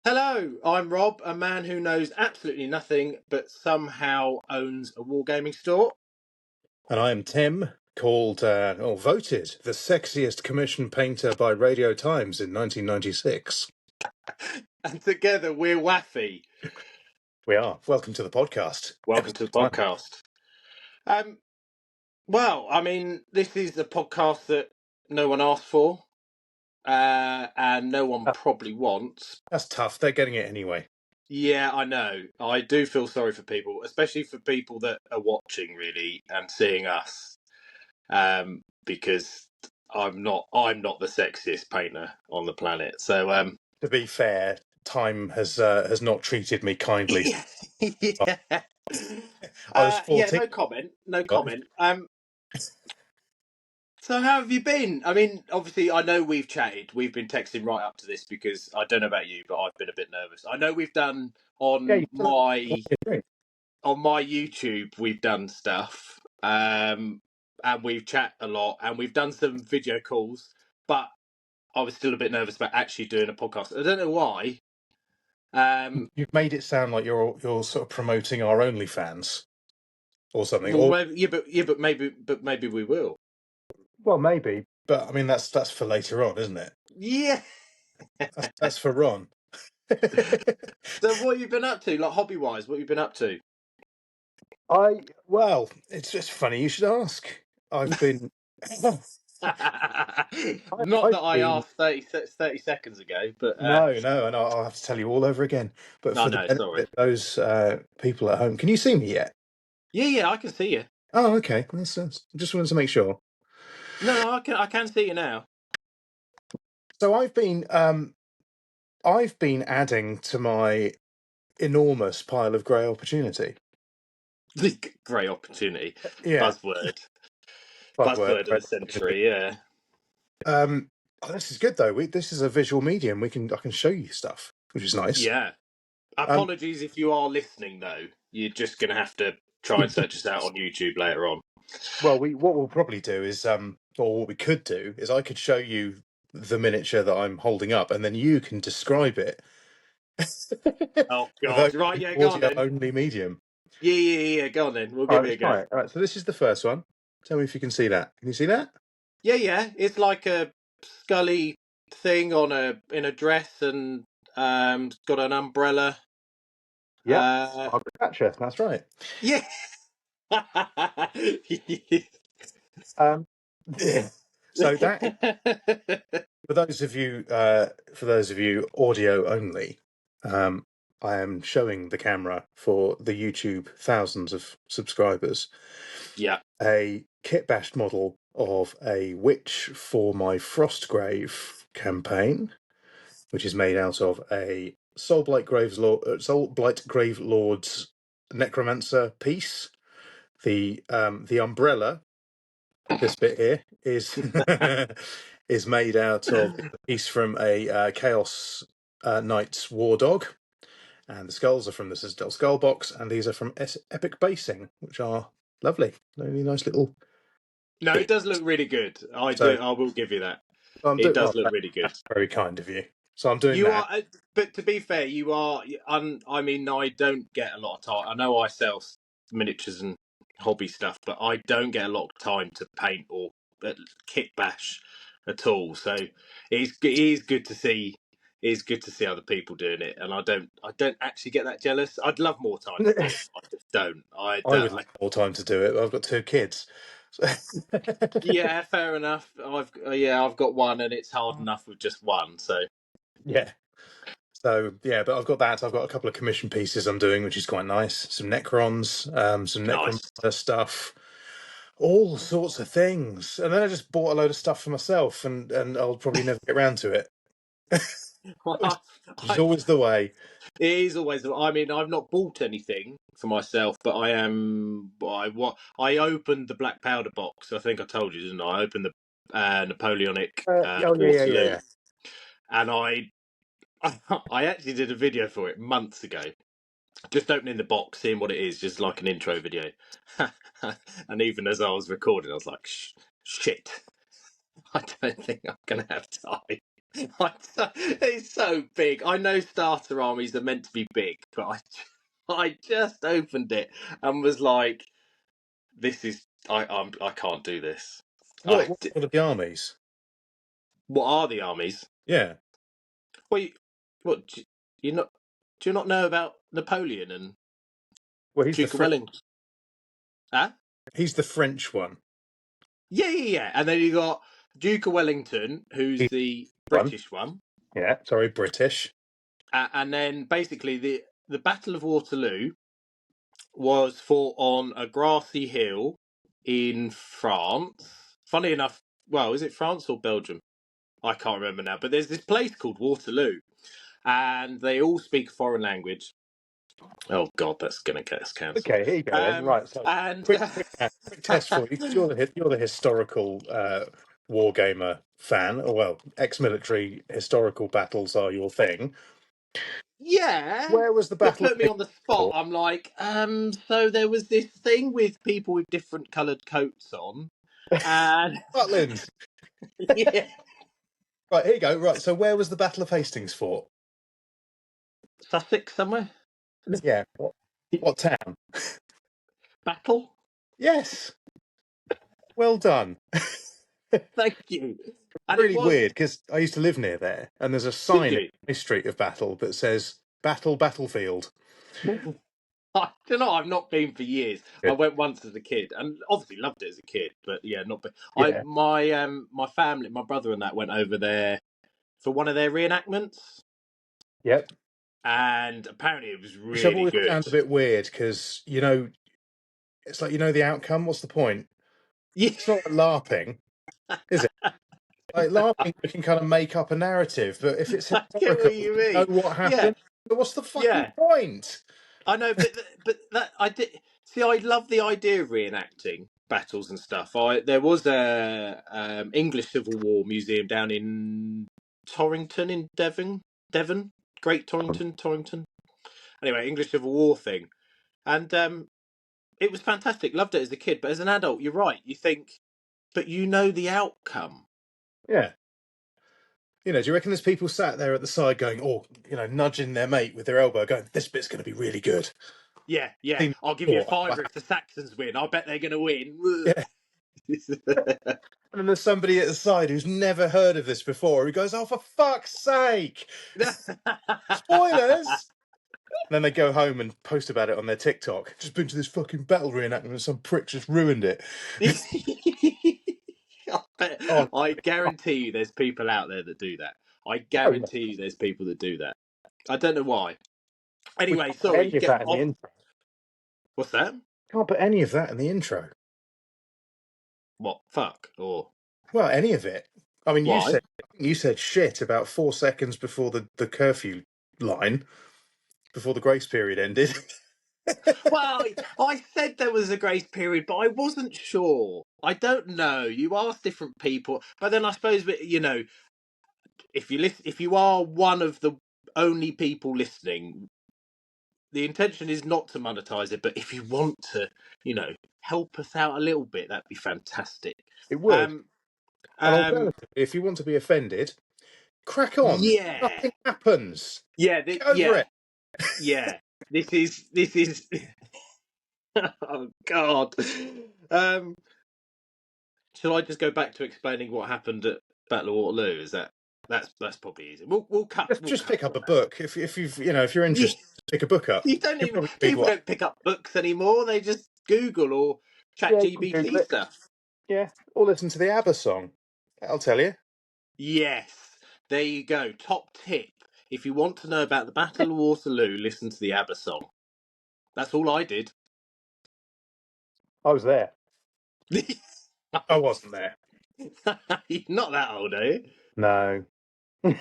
Hello, I'm Rob, a man who knows absolutely nothing but somehow owns a wargaming store. And I am Tim, called, voted the sexiest commission painter by Radio Times in 1996. And together we're WAFI. We are. Welcome to the podcast. Welcome to the podcast. Well, I mean, this is a podcast that no one asked for, and no one probably wants. That's tough. They're getting it anyway. Yeah, I know. I do feel sorry for people, especially for people that are watching, really, and seeing us, because I'm not the sexiest painter on the planet. So, To be fair, Time has not treated me kindly. yeah. I was 14. No comment. So how have you been? I mean, obviously, I know we've chatted. We've been texting right up to this because I don't know about you, but I've been a bit nervous. I know we've done on my YouTube, we've done stuff, and we've chat a lot, and we've done some video calls, but I was still a bit nervous about actually doing a podcast. I don't know why. You've made it sound like you're sort of promoting our OnlyFans or something. Well, but maybe we will. Well, maybe, but I mean that's for later on, isn't it? Yeah. That's for Ron. So what have you been up to, like hobby-wise? What have you been up to? Well, it's just funny you should ask. I've been. Not that I asked 30 seconds ago, but No, and I'll have to tell you all over again. But for the benefit of those people at home, can you see me yet? Yeah, I can see you. Oh, okay. That's just wanted to make sure. No, I can see you now. So I've been adding to my enormous pile of grey opportunity. The grey opportunity, yeah. Buzzword of the century. Yeah. This is good though. This is a visual medium. I can show you stuff, which is nice. Yeah. Apologies if you are listening though. You're just going to have to try and search us out on YouTube later on. Well, what we'll probably do is, or what we could do is, I could show you the miniature that I'm holding up, and then you can describe it. Oh God! Right, yeah, go on then. Only medium. Yeah. Go on then. We'll give it a go. All right. So this is the first one. Tell me if you can see that. Can you see that? Yeah. It's like a Scully thing in a dress, and got an umbrella. Yeah, Thatcher. That's right. Yeah. So that for those of you audio only, I am showing the camera for the YouTube thousands of subscribers. Yeah. A kit-bashed model of a witch for my Frostgrave campaign, which is made out of a Soulblight Grave Lord's Necromancer piece. The umbrella, this bit here, is is made out of a piece from a Chaos Knight's War Dog, and the skulls are from the Citadel Skull Box, and these are from Epic Basing, which are lovely, really nice little. No, it does look really good. I will give you that. It does look really good. That's very kind of you. So I'm doing that. But to be fair, you are. I mean, I don't get a lot of time. I know I sell miniatures and hobby stuff, but I don't get a lot of time to paint or kit bash at all. So it is good to see. It's good to see other people doing it, and I don't actually get that jealous. I'd love more time to do it. I just don't. I would love more time to do it. I've got 2 kids. Yeah, fair enough. I've got one, and it's hard enough with just one. So yeah. So yeah, but I've got that. I've got a couple of commission pieces I'm doing, which is quite nice. Some Necrons, some Necromancer stuff, all sorts of things. And then I just bought a load of stuff for myself, and I'll probably never get around to it. It's always the way. It is always. I mean, I've not bought anything for myself, but I opened the black powder box. I think I told you, didn't I? I opened the Napoleonic. Yeah. And I actually did a video for it months ago. Just opening the box, seeing what it is, just like an intro video. And even as I was recording, I was like, shit, I don't think I'm going to have time. It's so big. I know starter armies are meant to be big, but I just opened it and was like, "This is I can't do this." What are the armies? What are the armies? Yeah. Well, what you not? Do you not know about Napoleon and Well, he's the Duke of French. Wellington? Huh? He's the French one. Yeah. And then you got Duke of Wellington, who's He's the one. British one, Yeah. Sorry, British. and then basically the Battle of Waterloo was fought on a grassy hill in France. Funny enough, well, is it France or Belgium? I can't remember now. But there's this place called Waterloo, and they all speak a foreign language. Oh God, that's going to get us cancelled. Okay, here you go then. Right. So, And quick test for you. You're the historical wargamer fan. Or, well, ex-military historical battles are your thing. yeah, Where was the but Battle of put me on the Hastings spot. fought? I'm like, so there was this thing with people with different coloured coats on, and Scotland. yeah, Right, here you go. Right, so where was the Battle of Hastings fought? Sussex somewhere. Yeah. What town? Battle. Yes. Well done. Thank you. And it Really was. weird because I used to live near there, and there's a Did sign in you? my street of Battle that says Battlefield. I don't know. I've not been for years. I Good. went once as a kid, and obviously loved it as a kid. But yeah, not. Yeah. My family, my brother and that went over there for one of their reenactments, Yep. and apparently it was Which I've really always good. found a bit weird because it's like the outcome. What's the point? Yeah, It's not like LARPing, is it? Like LARPing, you can kind of make up a narrative, but if it's I get historical, what you you know mean. what Yeah, happened. But what's the fucking yeah. point? I know, but that I did see. I love the idea of reenacting battles and stuff. There was a English Civil War museum down in Torrington in Devon, Great Torrington. Anyway, English Civil War thing, and it was fantastic. Loved it as a kid, but as an adult, you're right. You think, but you know the outcome. Yeah. Do you reckon there's people sat there at the side going, oh, nudging their mate with their elbow, going, this bit's going to be really good. Yeah. Seen I'll give you a before. fiver if the Saxons win. I bet they're going to win. Yeah. And then there's somebody at the side who's never heard of this before who goes, oh, for fuck's sake, spoilers. And then they go home and post about it on their TikTok. Just been to this fucking battle reenactment and some prick just ruined it. Oh, I guarantee you there's people out there that do that. I oh, yeah. guarantee you there's people that do that. I don't know why. We Anyway, can't put sorry, any of get that in the off. intro. What's that? Can't put any of that in the intro. What? Fuck? Or Well, any of it. I mean, why? you said shit about 4 seconds before the curfew line, before the grace period ended. Well, I said there was a grace period, but I wasn't sure. I don't know. You ask different people, but then I suppose if you are one of the only people listening, the intention is not to monetize it, but if you want to, help us out a little bit, that'd be fantastic. It would. Um, And um, alternatively, if you want to be offended, crack on. yeah, Nothing happens. yeah, Get over it. yeah. This is. Oh God. Um, shall I just go back to explaining what happened at Battle of Waterloo? Is that's probably easy. We'll cut. We'll Just cut pick up all a that. book. If you're Yeah, interested, pick a book up. you don't You'll even. probably read People what? don't pick up books anymore. They just Google or Chat Yeah, you can Google GBT it. stuff. Yeah. Or listen to the ABBA song. I'll tell you. Yes, there you go. Top tip. If you want to know about the Battle of Waterloo, listen to the ABBA song. That's all I did. I was there. I wasn't there. You're not that old, are you? No.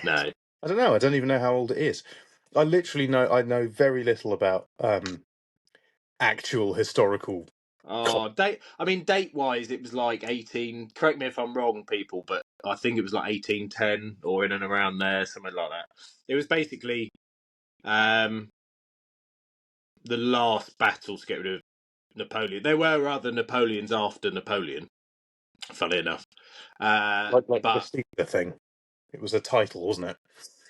No. I don't know. I don't even know how old it is. I know very little about actual historical. Oh, date. I mean, date-wise, it was like 18. Correct me if I'm wrong, people, but I think it was like 1810 or in and around there, something like that. It was basically the last battle to get rid of Napoleon. There were other Napoleons after Napoleon, funny enough. Like the But Caesar thing. It was a title, wasn't it?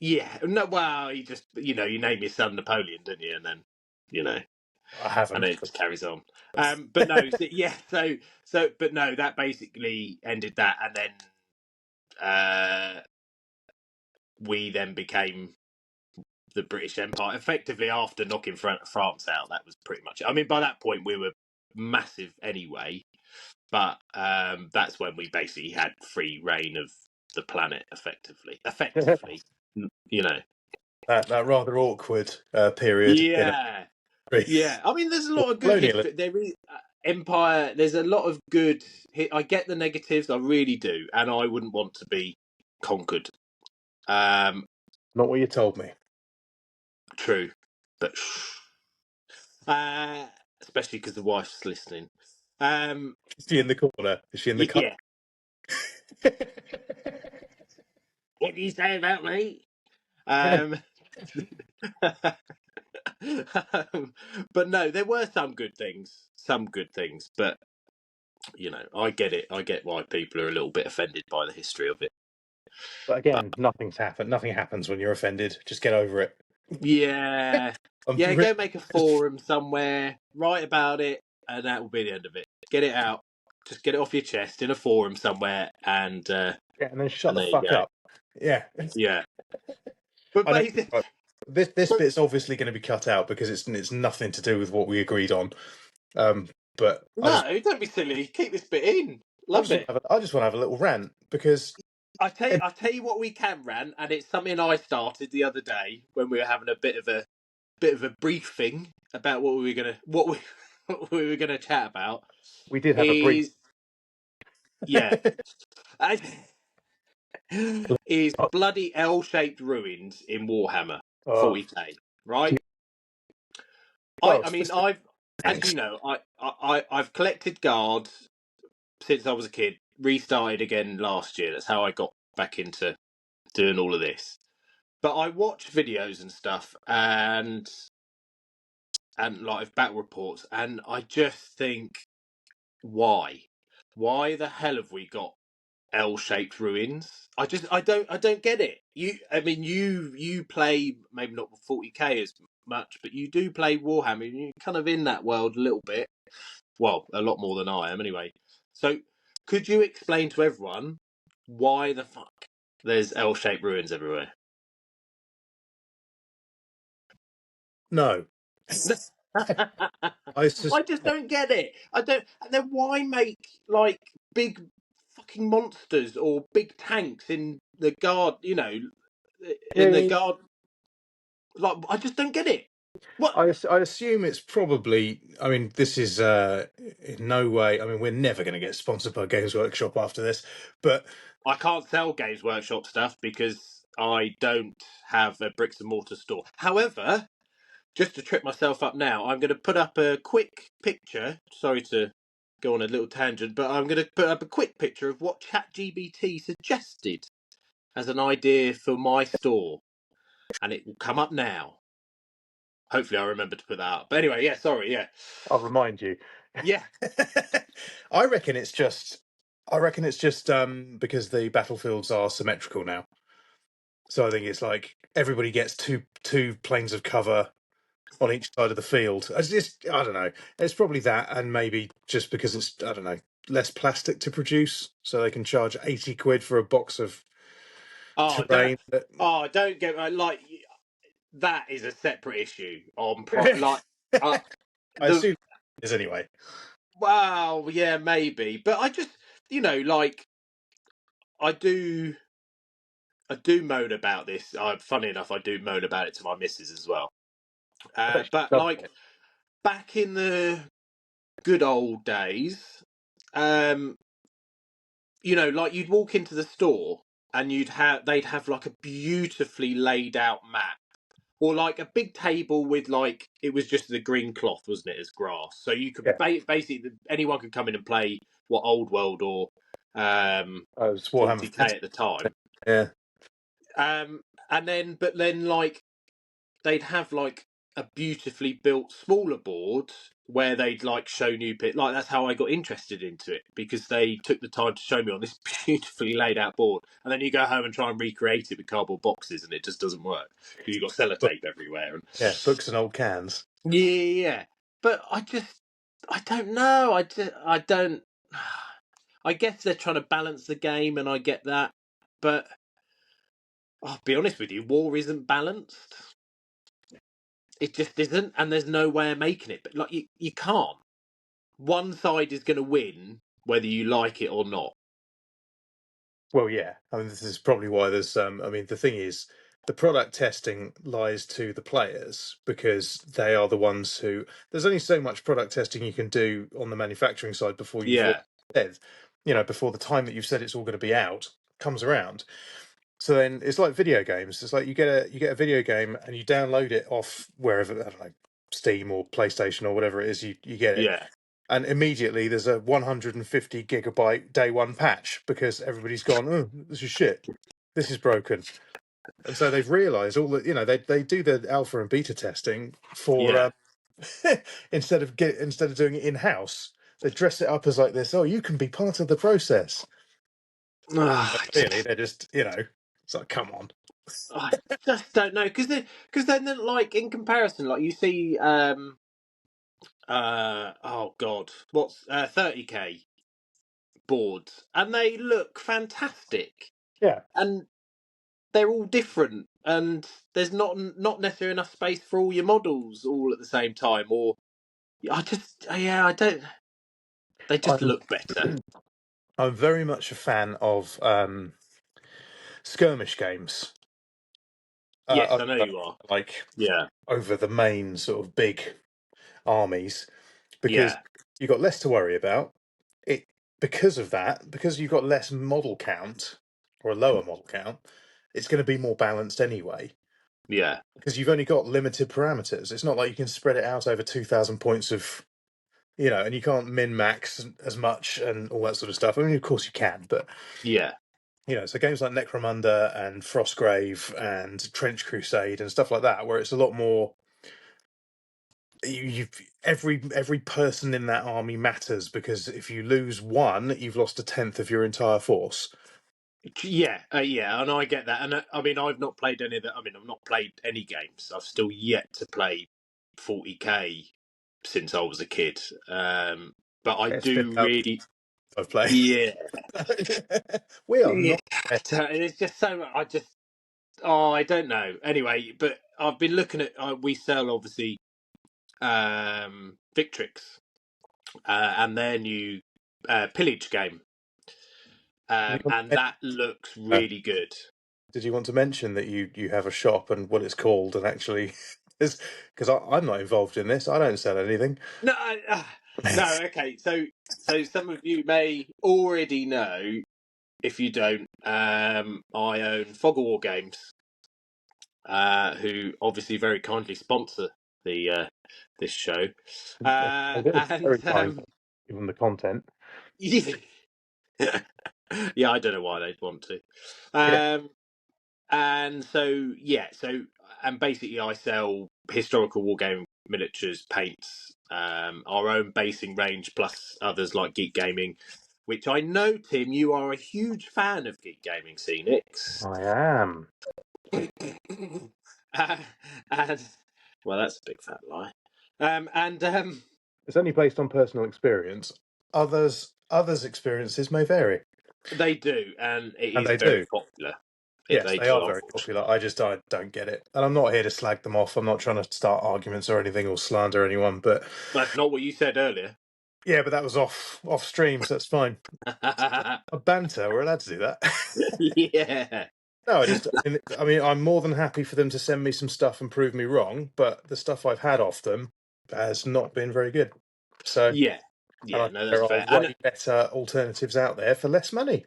Yeah, no, well, you just you name your son Napoleon, didn't you? And then I and then haven't. it just carries on. But no, but no, that basically ended that, and then we then became the British Empire effectively after knocking France out. That was pretty much it. I mean, by that point we were massive anyway, but that's when we basically had free reign of the planet effectively. That rather awkward period in Yeah, history. yeah. I mean, there's a lot of good Colonialism. history. There is Empire. There's a lot of good. I get the negatives. I really do, and I wouldn't want to be conquered. Not what you told me. True, but especially because the wife's listening. Is she in the corner? Is she in the cut? Yeah. What do you say about me? But no, there were some good things. But I get it. I get why people are a little bit offended by the history of it. But again, nothing's happened. Nothing happens when you're offended. Just get over it. Yeah, I'm yeah. really, Go make a forum somewhere, write about it, and that will be the end of it. Get it out. Just get it off your chest in a forum somewhere, and yeah, and then shut the there you fuck go. up. Yeah. Yeah, but I know. basically, This bit's obviously going to be cut out because it's nothing to do with what we agreed on. But no, don't be silly. Keep this bit in. Love it. I just want to have a little rant because I tell you what we can rant, and it's something I started the other day when we were having a bit of a briefing about what we what we were gonna chat about. we did have a brief. Is yeah, is bloody L-shaped ruins in Warhammer Oh, 40k, right? well, I mean, I've as you know, I've collected guards since I was a kid. Restarted again last year. That's how I got back into doing all of this. But I watch videos and stuff, and like battle reports, and I just think, why the hell have we got L-shaped ruins? I don't get it. You play maybe not 40k as much, but you do play Warhammer, and you're kind of in that world a little bit. Well, a lot more than I am, anyway. So, could you explain to everyone why the fuck there's L-shaped ruins everywhere? no. I I just don't get it. I don't. And then why make like big fucking monsters or big tanks in the guard? In the guard. Like I just don't get it. What? I assume it's probably. I mean, this is in no way. I mean, we're never going to get sponsored by Games Workshop after this, but I can't sell Games Workshop stuff because I don't have a bricks and mortar store. However, just to trip myself up now, I'm going to put up a quick picture. Sorry to go on a little tangent, but I'm going to put up a quick picture of what ChatGPT suggested as an idea for my store, and it will come up now. Hopefully, I remember to put that up. But anyway, yeah, sorry, yeah, I'll remind you. yeah. I reckon it's just. Because the battlefields are symmetrical now. So I think it's like everybody gets two planes of cover on each side of the field. I don't know. It's probably that, and maybe just because it's I don't know less plastic to produce, so they can charge 80 quid for a box of Oh, terrain. don't get like that is a separate issue on like I the assume it is anyway. well, yeah, maybe, but I just like I do moan about this. Funny enough, I do moan about it to my missus as well. I bet But she loves like it. back in the good old days, um, like you'd walk into the store and they'd have like a beautifully laid out map, or like a big table with like it was just the green cloth, wasn't it, as grass? So you could Yeah, basically anyone could come in and play what Old World or it's Warhammer 40k 40. at the time. Yeah, And then like they'd have like a beautifully built smaller board where they'd like show new bit. Like that's how I got interested into it, because they took the time to show me on this beautifully laid out board, and then you go home and try and recreate it with cardboard boxes, and it just doesn't work because you've got Book, sellotape everywhere. And yeah, books and old cans. yeah, but I don't know. I don't. I guess they're trying to balance the game, and I get that, but I'll be honest with you, war isn't balanced. It just isn't, and there's no way of making it. But like you can't. One side is going to win whether you like it or not. Well, yeah. I mean, this is probably why there's. I mean, the thing is, the product testing lies to the players because they are the ones who. There's only so much product testing you can do on the manufacturing side before you've Yeah, said, before the time that you've said it's all going to be out comes around. So then it's like video games. It's like you get a video game and you download it off wherever, I don't know, Steam or PlayStation or whatever it is. You get it, yeah. and immediately there's a 150 gigabyte day one patch because everybody's gone, oh, this is shit, this is broken, and so they've realised all that they do the alpha and beta testing for Yeah. instead of doing it in house. They dress it up as like this. Oh, you can be part of the process. Really, they're just it's like, come on. I just don't know, because then like in comparison, like you see, oh god, what's 30K boards, and they look fantastic, Yeah. and they're all different, and there's not necessarily enough space for all your models all at the same time, or I don't. They just I'm look better. I'm very much a fan of skirmish games. Yes, I know you are. Like Yeah, over the main sort of big armies because yeah, you've got less to worry about. It because of that, because you've got less model count or a lower model count, it's going to be more balanced anyway. yeah, Because you've only got limited parameters. It's not like you can spread it out over 2,000 points of, and you can't min max as much and all that sort of stuff. I mean, of course you can, but yeah. so games like Necromunda and Frostgrave and Trench Crusade and stuff like that, where it's a lot more. Every person in that army matters because if you lose one, you've lost a tenth of your entire force. Yeah, yeah, and I get that. And I mean, I've not played any of that. I mean, I've not played any games. I've still yet to play 40K since I was a kid. But I It's do 5,000 really, I've played. yeah, We are yeah. not. And it's just so much. Oh, I don't know. Anyway, but I've been looking at. We sell obviously Victrix and their new pillage game, and that looks really good. Did you want to mention that you have a shop and what it's called and actually is because I'm not involved in this. I don't sell anything. No, no. Okay, so some of you may already know. If you don't, I own Fog of War Games, who obviously very kindly sponsor the this show, I did. and Very kind, given the content. yeah, I don't know why they'd want to. Yeah. And so and basically I sell historical wargaming miniatures, paints, our own basing range, plus others like Geek Gaming, which I know, Tim, you are a huge fan of Geek Gaming Scenics. I am. uh, and well, that's a big fat lie. And It's only based on personal experience. Others' experiences may vary, they do, and it and is they very do. popular. Yes, They they do, are very unfortunately. popular. I don't get it, and I'm not here to slag them off. I'm not trying to start arguments or anything or slander anyone. But That's not what you said earlier. yeah, but that was off stream, so that's fine. A banter, we're allowed to do that. Yeah. No, I mean, I'm more than happy for them to send me some stuff and prove me wrong, but the stuff I've had off them has not been very good. So, Yeah. and I Yeah, think no, that's there are fair. And way better alternatives out there for less money.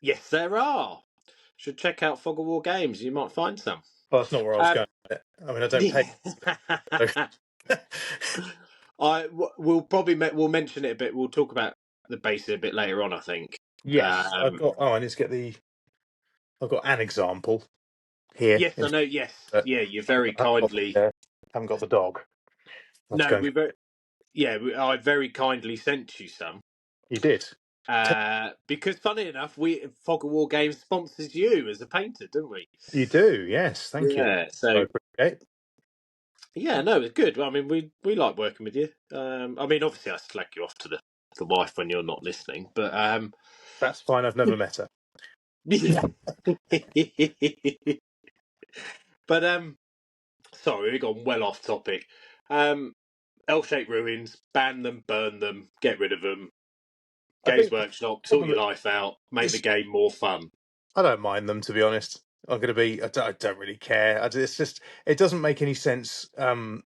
yes, there are. Should check out Fog of War Games. You might find some. Well, that's not where I was Um, going with it. I mean, I don't pay. yeah. So. We'll probably we'll mention it a bit. We'll talk about the base a bit later on, I think. Yes, I've got. Oh, I need to get the. I've got an example here. Yes, I know. Yes, But yeah. You very kindly. haven't got the dog. Let's No, go. Yeah, I very kindly sent you some. You did. Because funny enough, Fog of War Games sponsors you as a painter, don't we? You do, yes. Thank you. Yeah, I so appreciate. yeah, no, it's good. I mean, we like working with you. I mean, obviously, I slag you off to the wife when you're not listening, but That's fine. I've never met her. but sorry, we've gone well off topic. L-shaped ruins, ban them, burn them, get rid of them. I Games think Workshop, sort your life out, make the game more fun. I don't mind them, to be honest. I'm going to be. I don't really care. It's just it doesn't make any sense from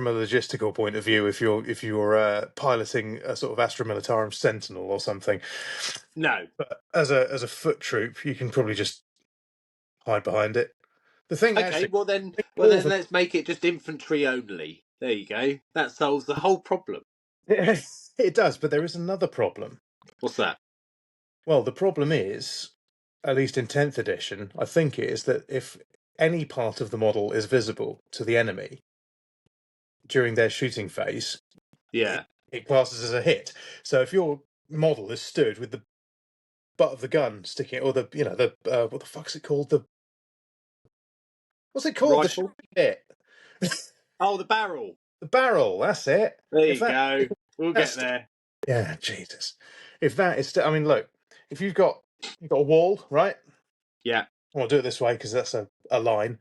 a logistical point of view if you're piloting a sort of Astra Militarum Sentinel or something. No, But as a foot troop, you can probably just hide behind it. The thing okay, actually, well then all of them, let's make it just infantry only. There you go. That solves the whole problem. it does, but there is another problem. What's that? Well, the problem is, at least in 10th edition, I think it is that if any part of the model is visible to the enemy during their shooting phase, Yeah. it classes as a hit. So if your model is stood with the butt of the gun sticking, or the what the fuck's it called? What's it called? The Rifle? shooting bit. Oh, the barrel. The barrel. That's it. There If you go. We'll get that's there. yeah, Jesus. If that is, I mean, look, if you've got a wall, right? Yeah. I'll do it this way because that's a line.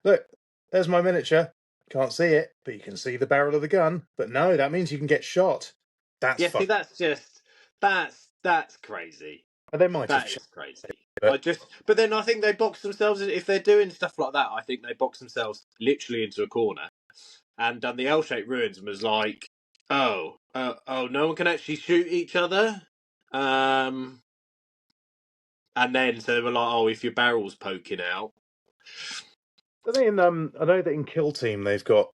Look, there's my miniature. Can't see it, but you can see the barrel of the gun. But no, that means you can get shot. That's Yeah, see, fuck. that's just that's crazy. They might have That checked, is crazy. but But then I think they box themselves if they're doing stuff like that. I think they box themselves literally into a corner, and done the L-shaped ruins and was like, oh, no one can actually shoot each other. And then so they were like, oh, if your barrel's poking out, I think I know that in Kill Team they've got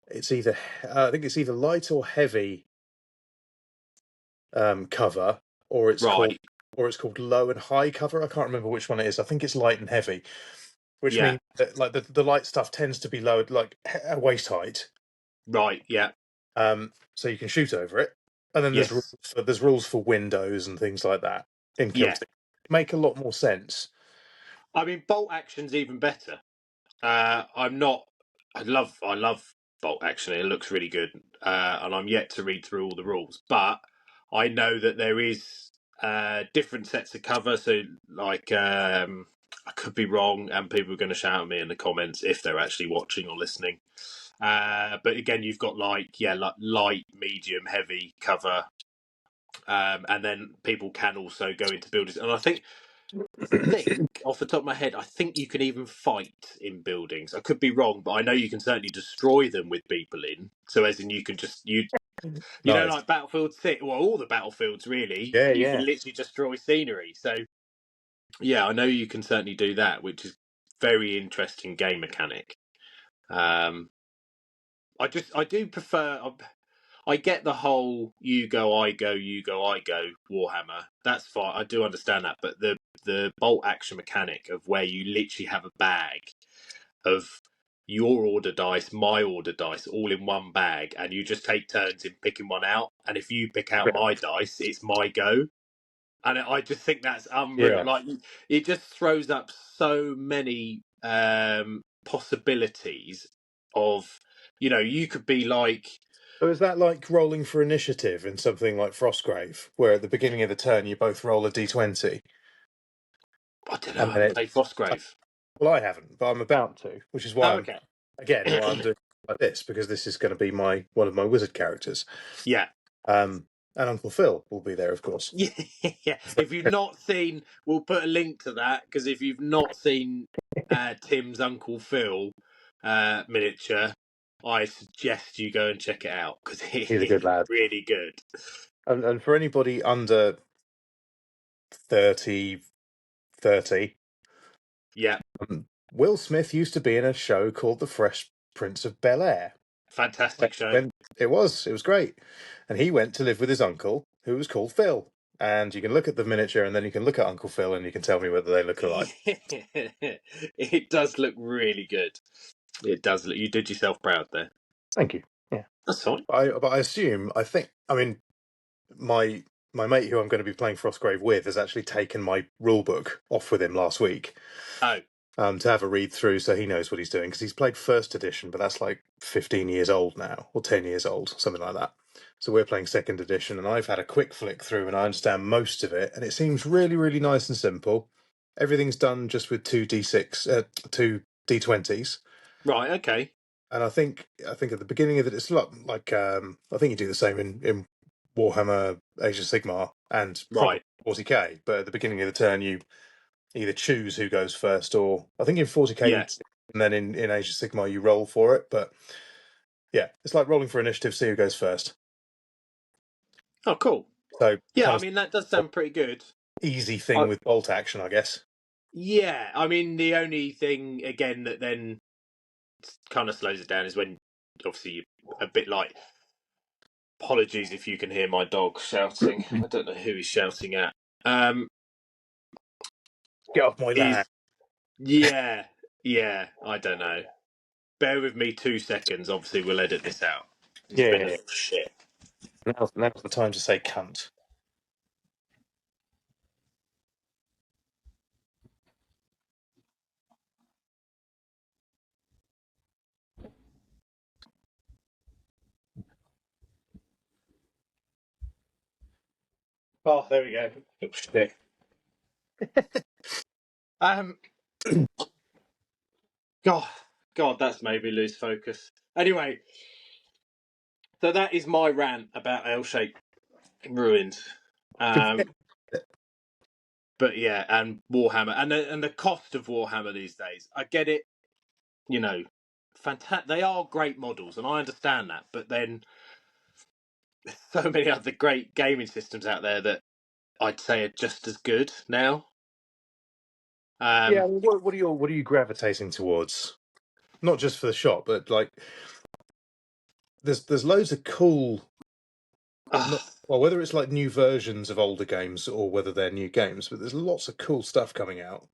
it's either I think it's either light or heavy cover, or it's called right? low and high cover. I can't remember which one it is. I think it's light and heavy, which Yeah, means that like the light stuff tends to be lowered like waist height, right. Yeah, so you can shoot over it. And then yes, there's rules for windows and things like that in Kill yeah. Team. Make a lot more sense. I mean, bolt action's even better. I'm not. I love bolt action. It looks really good, and I'm yet to read through all the rules. But I know that there is different sets of cover. So, like, I could be wrong, and people are going to shout at me in the comments if they're actually watching or listening. But again, you've got like light, medium, heavy cover, and then people can also go into buildings. And I think off the top of my head, I think you can even fight in buildings. I could be wrong, but I know you can certainly destroy them with people in. So as in you can just you know, Nice. like Battlefield 6, well, all the battlefields really, Yeah, you can yeah. literally destroy scenery. So yeah, I know you can certainly do that, which is very interesting game mechanic. I do prefer. I get the whole you go, I go, you go, I go Warhammer. That's fine. I do understand that, but the bolt action mechanic of where you literally have a bag of your order dice, my order dice, all in one bag, and you just take turns in picking one out. And if you pick out my dice, it's my go. And I just think that's unreal. Yeah. Like it just throws up so many possibilities of, you could be like, So is that like rolling for initiative in something like Frostgrave, where at the beginning of the turn you both roll a d20, I don't know, I and then haven't it? played Frostgrave. Well, I haven't, but I'm about to, which is why Oh, I'm okay. why I'm doing it like this, because this is going to be one of my wizard characters. Yeah. And Uncle Phil will be there, of course. Yeah. If you've not seen, we'll put a link to that, because if you've not seen Tim's Uncle Phil miniature, I suggest you go and check it out, because it He's a good is lad. really good. And for anybody under 30, Yeah. Will Smith used to be in a show called The Fresh Prince of Bel-Air. Fantastic show. It was great. And he went to live with his uncle, who was called Phil. And you can look at the miniature and then you can look at Uncle Phil and you can tell me whether they look alike. It does look really good. It does look, you did yourself proud there. Thank you. That's fine. But I assume, I mean, my mate who I'm going to be playing Frostgrave with has actually taken my rule book off with him last week. Oh, To have a read through so he knows what he's doing, because he's played first edition, but that's like 15 years old now, or 10 years old, something like that. So we're playing second edition, and I've had a quick flick through and I understand most of it, and it seems really, really nice and simple. Everything's done just with two D20s. right, okay. And I think at the beginning of it, it's like I think you do the same in Warhammer Age of Sigmar and probably Right. 40k. But at the beginning of the turn, you either choose who goes first, or I think in 40k Yeah. and then in Age of Sigmar you roll for it. But yeah, it's like rolling for initiative, see who goes first. Oh, cool. So Yeah, kind I of mean, that does sound pretty good. easy thing with bolt action, I guess. Yeah, I mean, the only thing, again, that then kind of slows it down is when, obviously, you're a bit like... Apologies if you can hear my dog shouting. I don't know who he's shouting at. Get off my land. Yeah, I don't know. Bear with me 2 seconds. Obviously, we'll edit this out. It's been a little shit. Now's the time to say cunt. Oh, there we go. Little shit. God, that's made me lose focus. Anyway, so that is my rant about L-shaped ruins. But yeah, and Warhammer and the cost of Warhammer these days. I get it. You know, fantastic. They are great models, and I understand that. But then, there's so many other great gaming systems out there that I'd say are just as good now. Yeah, what are you gravitating towards? Not just for the shop, but like there's loads of cool. Well, whether it's like new versions of older games or whether they're new games, but there's lots of cool stuff coming out.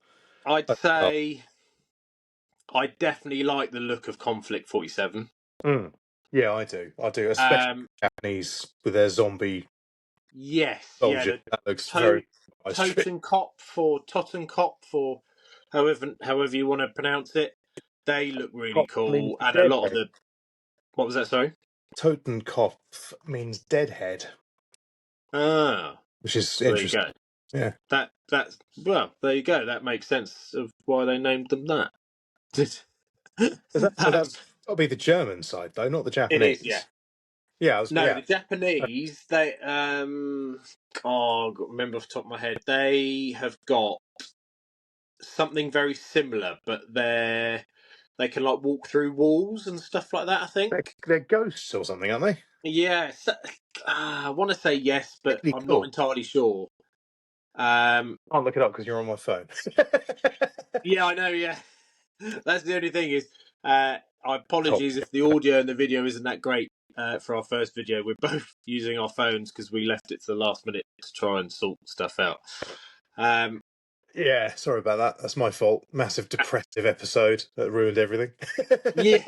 I'd say I definitely like the look of Conflict 47. Yeah, I do, especially Japanese with their zombie. Yes, soldier. That looks very nice. Totenkopf, or however you want to pronounce it. They look really cool, and a Deadhead. lot of the... What was that, sorry? Totenkopf means deadhead. Ah, which is well, interesting. There you go. That's well, there you go. That makes sense of why they named them that. So that's got to be the German side, though, not the Japanese. It is, yeah. Yeah, The Japanese, they remember off the top of my head, they have got something very similar, but they can like walk through walls and stuff like that. I think they're ghosts or something, aren't they? Yeah, I want to say yes, but I'm cool. not entirely sure. I'll look it up because you're on my phone. Yeah, I know. Yeah, that's the only thing is. Apologies if the audio and the video isn't that great for our first video. We're both using our phones because we left it to the last minute to try and sort stuff out. Yeah, sorry about that. That's my fault. Massive depressive episode that ruined everything. Yeah.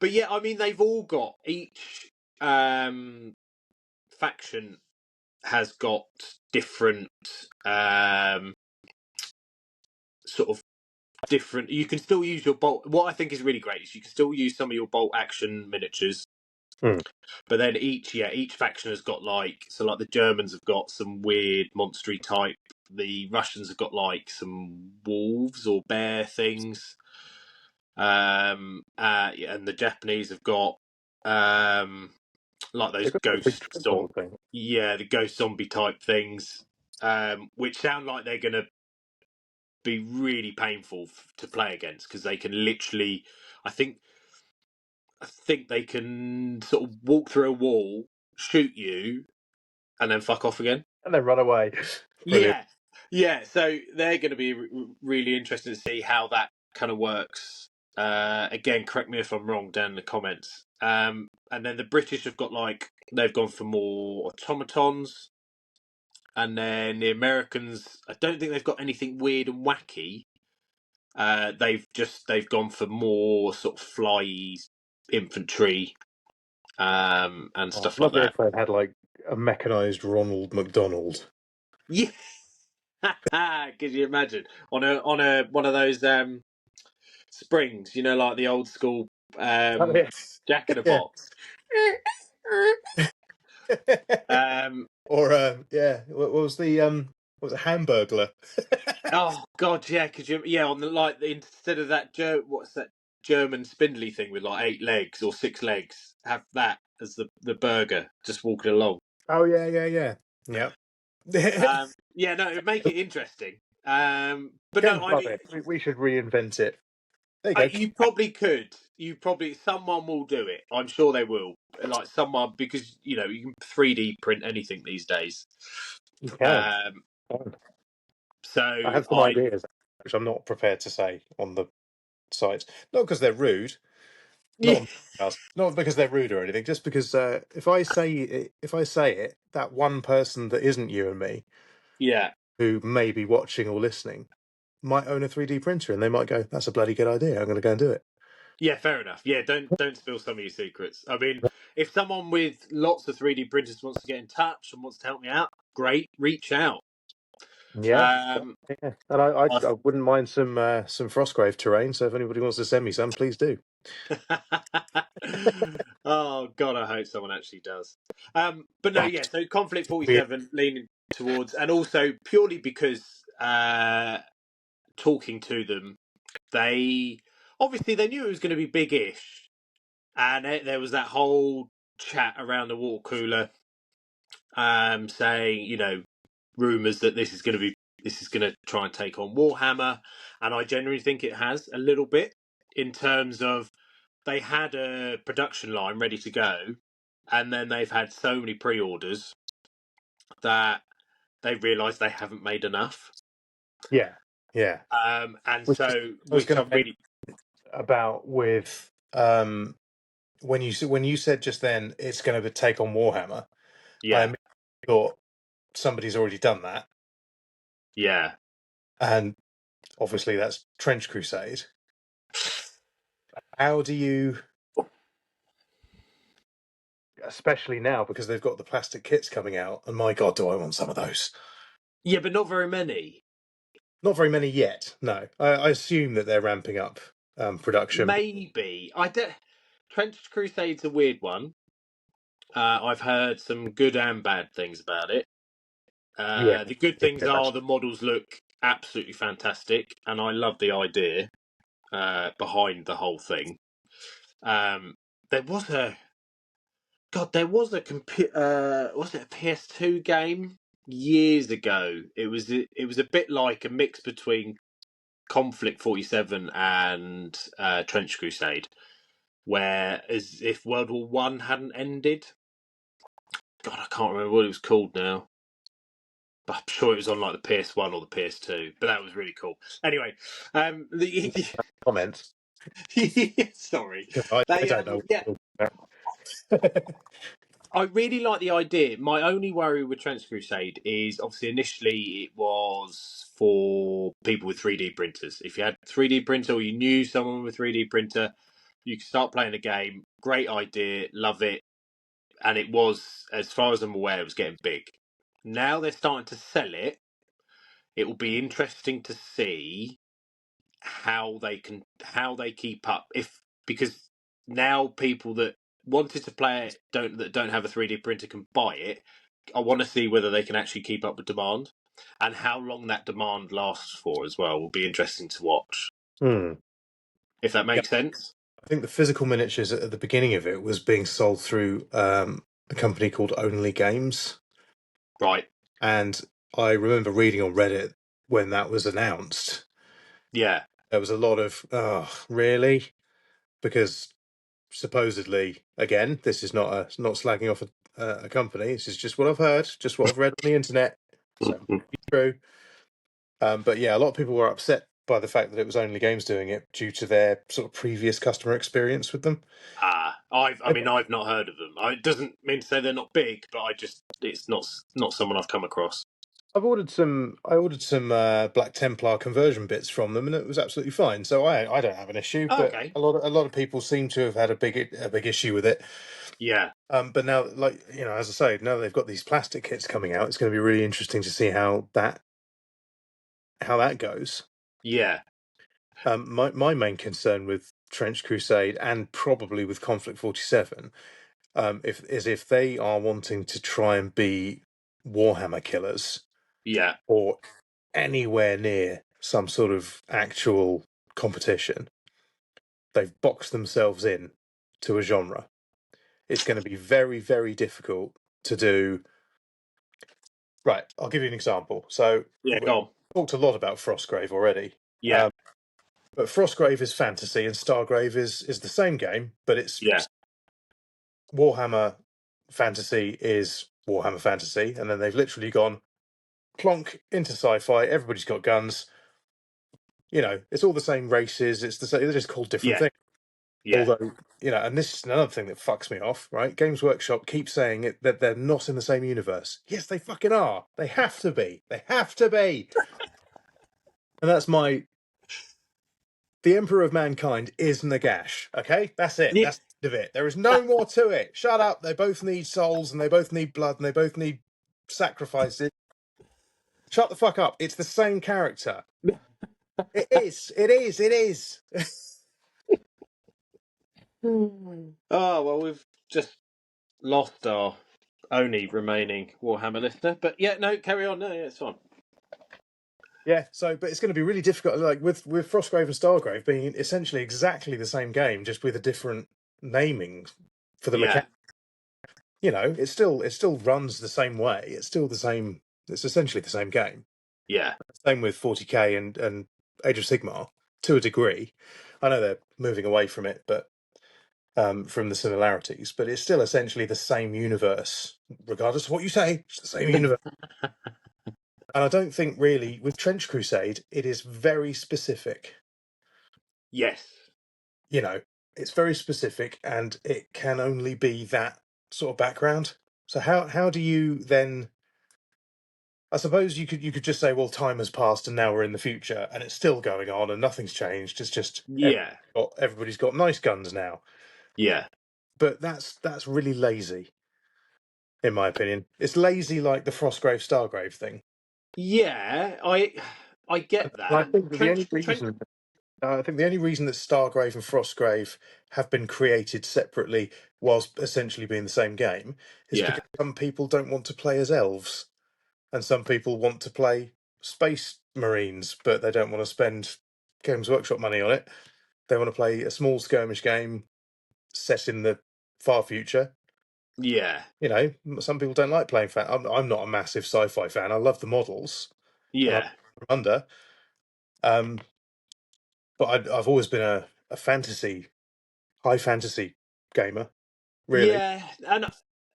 But yeah, I mean, they've all got each faction has got different sort of different. You can still use your bolt. What I think is really great is you can still use some of your bolt action miniatures. But then each faction has got like the Germans have got some weird monstery type. The Russians have got like some wolves or bear things. And the Japanese have got like those ghost the ghost zombie type things, which sound like they're going to be really painful to play against because they can literally, I think they can sort of walk through a wall, shoot you, and then fuck off again, and then run away. Yeah. So they're going to be really interesting to see how that kind of works. Again, correct me if I'm wrong down in the comments. And then the British have got they've gone for more automatons, and then the Americans, I don't think they've got anything weird and wacky. They've gone for more sort of fly infantry and stuff like Lovely that. if they had like a mechanized Ronald McDonald. Yeah, could you imagine on a one of those springs? You know, like the old school Oh, yes. Jack in a Yeah. Box. Um, Or yeah, what was the what was it, Hamburglar? oh God, yeah. Could you? Yeah, on the like instead of that what's that German spindly thing with like 8 legs or 6 legs? Have that as the burger, just walking along. Oh yeah, yeah, yeah. Yeah. Yeah, no, it'd make it interesting. But Games no, I love mean, it. We should reinvent it. There you go. you probably could. You probably someone will do it. I'm sure they will. Like someone because you know you can 3D print anything these days. You can. Um, Fine. I so have some ideas, which I'm not prepared to say on the sites. Not because they're rude, not yeah, on the podcast, not because they're rude or anything. Just because if I say it, that one person that isn't you and me, yeah, who may be watching or listening, might own a 3D printer, and they might go, "That's a bloody good idea. I'm going to go and do it." yeah. Fair enough. Yeah, don't spill some of your secrets. I mean, if someone with lots of 3D printers wants to get in touch and wants to help me out, great. Reach out. Yeah, Um, yeah. And I I wouldn't mind some Frostgrave terrain. So if anybody wants to send me some, please do. oh God, I hope someone actually does. But no, yeah. Fact. So Conflict 47 leaning towards, and also purely because talking to them, they obviously they knew it was going to be big-ish, and there was that whole chat around the water cooler, saying rumors that this is going to try and take on Warhammer, and I genuinely think it has a little bit in terms of they had a production line ready to go, and then they've had so many pre-orders that they've realised they haven't made enough. Yeah, yeah. And Which is so, I was which going I'm to make really, about with when you said just then it's going to take on Warhammer. I yeah, immediately thought somebody's already done that, yeah, and obviously that's Trench Crusade. How do you, especially now because they've got the plastic kits coming out, and my God, do I want some of those? yeah, but not very many. Not very many yet. No, I assume that they're ramping up production. Maybe I don't. Trench Crusade's a weird one. I've heard some good and bad things about it. Yeah, The good things are the models look absolutely fantastic, and I love the idea behind the whole thing. There was a was it a PS2 game years ago? It was a bit like a mix between Conflict 47 and Trench Crusade, where as if World War One hadn't ended. God, I can't remember what it was called now. But I'm sure it was on like the PS1 or the PS2. But that was really cool. Anyway, Comments. sorry, I they don't know. yeah. I really like the idea. My only worry with Trench Crusade is obviously initially it was for people with 3D printers. If you had a 3D printer or you knew someone with a 3D printer, you could start playing the game. Great idea, love it. And it was, as far as I'm aware, it was getting big. Now they're starting to sell it. It will be interesting to see how they keep up because now people that wanted to play it that don't have a 3D printer can buy it. I want to see whether they can actually keep up with demand and how long that demand lasts for as well will be interesting to watch. Hmm. If that Yeah, makes sense. I think the physical miniatures at the beginning of it was being sold through a company called Only Games, Right. and I remember reading on Reddit when that was announced. Yeah. There was a lot of, "Oh, really?" Because supposedly, again, this is not slagging off a company. This is just what I've heard, just what I've read on the internet. So it might be true. But yeah, a lot of people were upset by the fact that it was Only Games doing it due to their sort of previous customer experience with them. I've not heard of them. It doesn't mean to say they're not big, but it's not someone I've come across. I've ordered some. I ordered some Black Templar conversion bits from them, and it was absolutely fine. So I don't have an issue. But Okay. a lot of people seem to have had a big issue with it. Yeah. But now, like as I say, now they've got these plastic kits coming out, it's going to be really interesting to see how that goes. Yeah. My main concern with Trench Crusade and probably with Conflict 47, if they are wanting to try and be Warhammer killers Yeah. or anywhere near some sort of actual competition, they've boxed themselves in to a genre. It's going to be very, very difficult to do. Right, I'll give you an example. So Yeah. we've Go on. talked a lot about Frostgrave already, Yeah. but Frostgrave is fantasy and Stargrave is the same game, but it's Yeah. Warhammer Fantasy is Warhammer Fantasy, and then they've literally gone plonk into sci-fi. Everybody's got guns. It's all the same races. It's the same. They're just called different Yeah. things. Yeah. Although, and this is another thing that fucks me off, right? Games Workshop keeps saying that they're not in the same universe. Yes, they fucking are. They have to be. They have to be. And that's the Emperor of Mankind is Nagash. Okay, that's it. Yeah. That's the end of it. There is no more to it. Shut up. They both need souls, and they both need blood, and they both need sacrifices. Shut the fuck up. It's the same character. It is. It is. It is. Oh well, we've just lost our only remaining Warhammer listener. But yeah, no, carry on. No, yeah, it's fine. Yeah. So, but it's going to be really difficult. Like with Frostgrave and Stargrave being essentially exactly the same game, just with a different naming for the Yeah. mechanic. It still runs the same way. It's still the same. It's essentially the same game. Yeah. Same with 40k and Age of Sigmar to a degree. I know they're moving away from it, but from the similarities, but it's still essentially the same universe, regardless of what you say. It's the same universe. And I don't think really with Trench Crusade, it is very specific. Yes. It's very specific, and it can only be that sort of background. So how do you then? I suppose you could just say, well, time has passed and now we're in the future, and it's still going on and nothing's changed. It's just Yeah. everybody's got nice guns now. Yeah. But that's really lazy, in my opinion. It's lazy like the Frostgrave Stargrave thing. Yeah. I get And I that. think that Trench. the only reason that Stargrave and Frostgrave have been created separately whilst essentially being the same game is Yeah. because some people don't want to play as elves, and some people want to play space marines, but they don't want to spend Games Workshop money on it. They want to play a small skirmish game set in the far future. Yeah. Some people don't like playing fan. I'm not a massive sci-fi fan. I love the models, and I'm Yeah. under. Um, but I've always been a high fantasy gamer, really. Yeah. And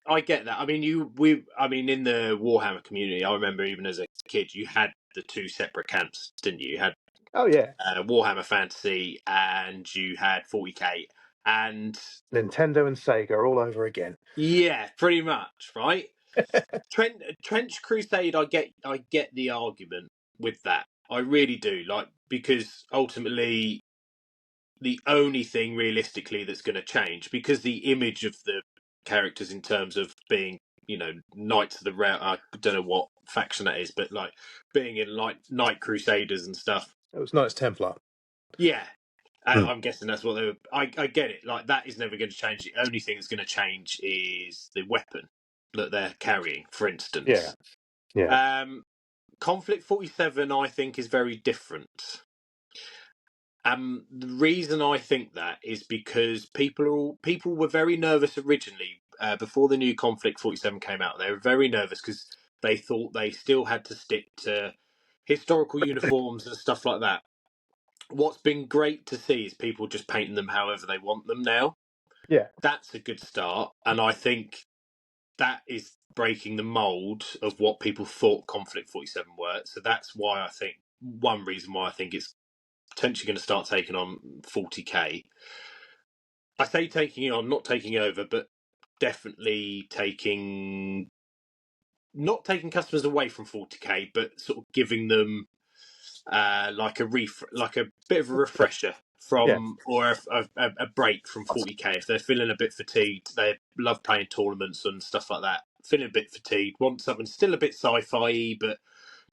I get that. I mean, in the Warhammer community, I remember even as a kid, you had the two separate camps, didn't you? You had Oh yeah, Warhammer Fantasy and you had 40k. And Nintendo and Sega all over again. yeah, pretty much, right? Trench Crusade, I get the argument with that. I really do, like, because ultimately the only thing realistically that's going to change, because the image of the characters in terms of being, Knights of the Round, I don't know what faction that is, but like being in like Knight Crusaders and stuff. It was Knights Templar. Yeah, Hmm. I'm guessing that's what they were. I get it. Like, that is never going to change. The only thing that's going to change is the weapon that they're carrying, for Yeah, instance. yeah, Conflict 47, I think, is very different. The reason I think that is because people were very nervous originally, before the new Conflict 47 came out. They were very nervous because they thought they still had to stick to historical uniforms and stuff like that. What's been great to see is people just painting them however they want them now. yeah, That's a good start, and I think that is breaking the mold of what people thought Conflict 47 were. So that's why I think, one reason why I think it's potentially going to start taking on 40k. I say taking on, not taking over, but definitely taking not taking customers away from 40k, but sort of giving them like a bit of a refresher Yeah. from, or a break from 40k. If they're feeling a bit fatigued, they love playing tournaments and stuff like that. Feeling a bit fatigued, want something still a bit sci-fi, but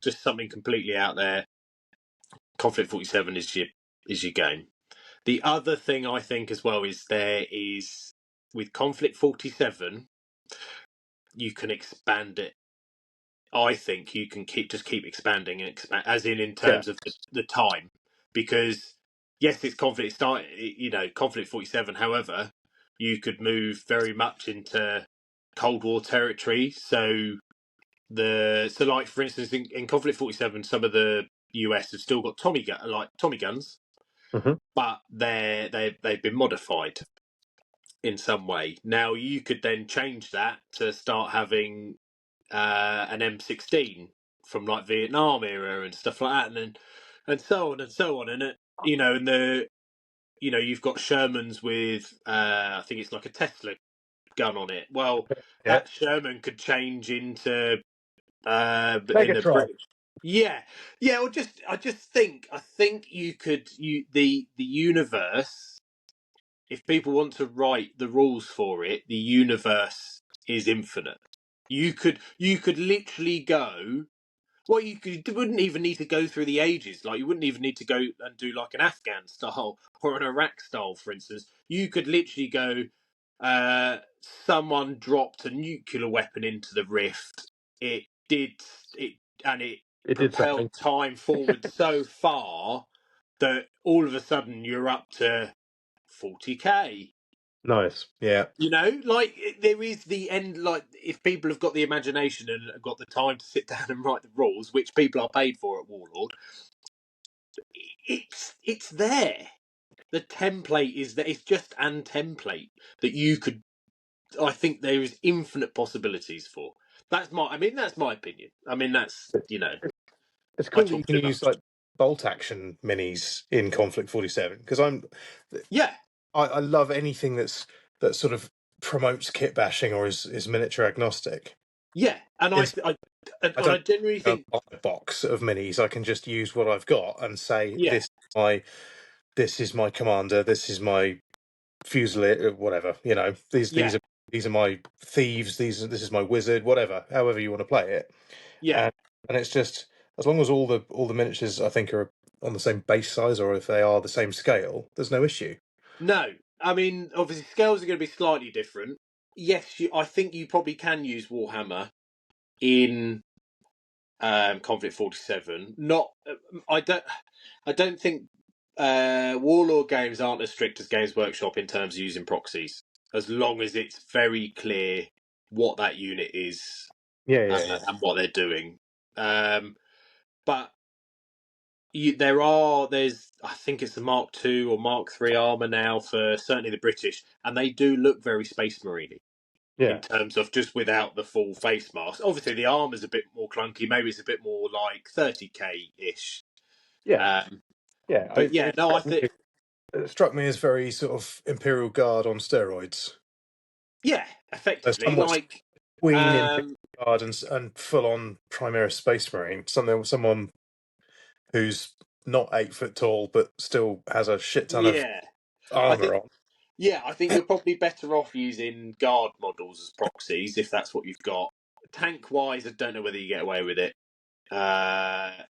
just something completely out there. Conflict 47 is your game. The other thing I think as well is with Conflict 47, you can expand it. I think you can keep expanding and as in Yeah. terms of the time, because yes, it's Conflict Conflict 47. However, you could move very much into Cold War territory. So like for instance in Conflict 47, some of the US have still got Tommy guns, Mm-hmm. but they've been modified in some way. Now you could then change that to start having an M16 from like Vietnam era and stuff like that, and so on and so on. And you've got Shermans with I think it's like a Tesla gun on it. Well, Yeah. that Sherman could change into in the Megatron. British. Yeah, yeah. Or I think the universe. If people want to write the rules for it, the universe is infinite. You could literally go. Well, wouldn't even need to go through the ages. Like you wouldn't even need to go and do like an Afghan style or an Iraq style, for instance. You could literally go. Someone dropped a nuclear weapon into the rift. It did it, and it It did something. propelled time forward so far that all of a sudden you're up to 40k. Nice. Yeah. Like there is the end. Like if people have got the imagination and have got the time to sit down and write the rules, which people are paid for at Warlord, it's there. The template is there. It's just an template that you could. I think there is infinite possibilities for. That's my opinion. I mean, It's I cool that you talk can too use much. like bolt action minis in Conflict 47 because Yeah, I love anything that sort of promotes kit bashing or is miniature agnostic. yeah, and I, Is I, and I I don't generally go think, buy a box of minis. I can just use what I've got and say yeah, this is my commander, this is my fusilier, whatever. yeah, These are my thieves. This is my wizard. Whatever, however you want to play it, yeah. and it's just as long as all the miniatures I think are on the same base size or if they are the same scale, there's no issue. No, I mean, obviously scales are going to be slightly different. Yes, I think you probably can use Warhammer in Conflict 47. Not, I don't think Warlord games aren't as strict as Games Workshop in terms of using proxies, as long as it's very clear what that unit is Yeah. and what they're doing. But there's I think it's the Mark II or Mark III armor now for certainly the British, and they do look very Space Marine in Yeah. terms of just without the full face mask. Obviously, the armor's a bit more clunky. Maybe it's a bit more like 30k ish. Yeah. Um, Yeah. but yeah, no, I think It struck me as very sort of Imperial Guard on steroids. yeah, There's effectively somewhat like between Imperial um, Guard and full on Primaris Space Marine. Someone who's not 8 foot tall but still has a shit ton of yeah, I armor think on. I think you're probably better off using guard models as proxies if that's what you've got. Tank wise, I don't know whether you get away with it.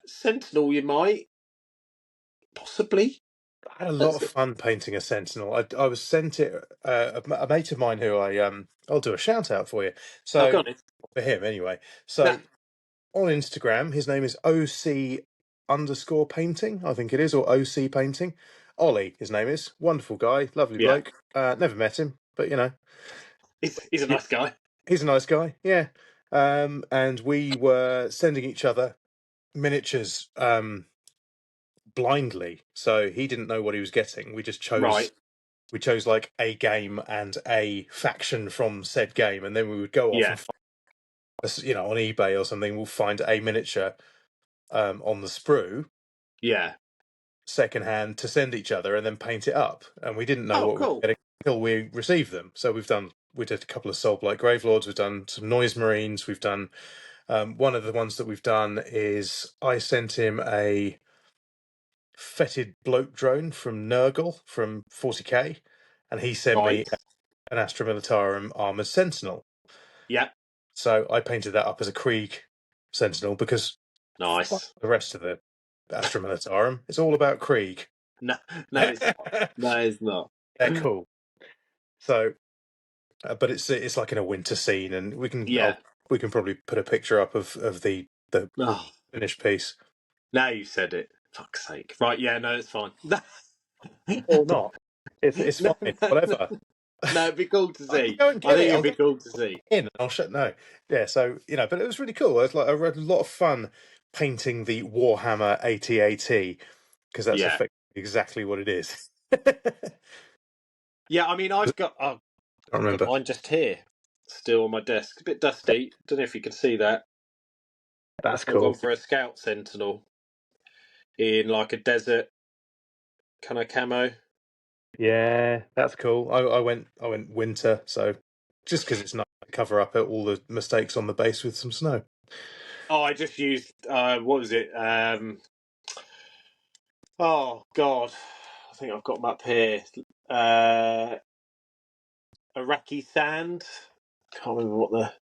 Sentinel, you might possibly. I had a lot of That's fun painting a Sentinel. I was sent it a mate of mine who I'll do a shout out for you. oh, So got it. for him anyway. Nah, So on Instagram, his name is OC_painting, I think it is, or OC painting. Ollie, his name is. Wonderful guy, lovely yeah, bloke. Never met him, but he's a nice guy. he's a nice guy. Yeah. And we were sending each other miniatures blindly, so he didn't know what he was getting. Right. We chose like a game and a faction from said game, and then we would go off Yeah, and on eBay or something, we'll find a miniature on the sprue yeah. secondhand to send each other and then paint it up. And we didn't know Oh, what we were cool. getting until we received them. So we did a couple of Soulblight Gravelords, we've done some Noise Marines, we've done One of the ones that we've done is I sent him a fetid bloke drone from Nurgle from 40k, and he sent me an Astra Militarum armored sentinel. Yeah. So I painted that up as a Krieg sentinel because Nice. the rest of the Astra Militarum, it's all about Krieg. No, it's not. No, it's not. They're cool. So, but it's like in a winter scene, and we can probably put a picture up of the finished piece. Now you said it. Fuck's sake. Right? Yeah. No, it's fine. Or not. It's fine. Whatever. No, it'd be cool to see. Go and I get think it. it'd be cool to see. I'll shut. No. Yeah. So but it was really cool. I had a lot of fun painting the Warhammer AT-AT because that's effectively exactly what it is. Yeah, I mean, I've got mine just here, still on my desk. A bit dusty. Don't know if you can see that. That's cool. I've gone for a Scout Sentinel in like a desert kind of camo. Yeah, that's cool. I went winter, so just because it's nice to cover up all the mistakes on the base with some snow. Oh, I just used what was it? Oh God, I think I've got them up here. Iraqi sand. Can't remember what the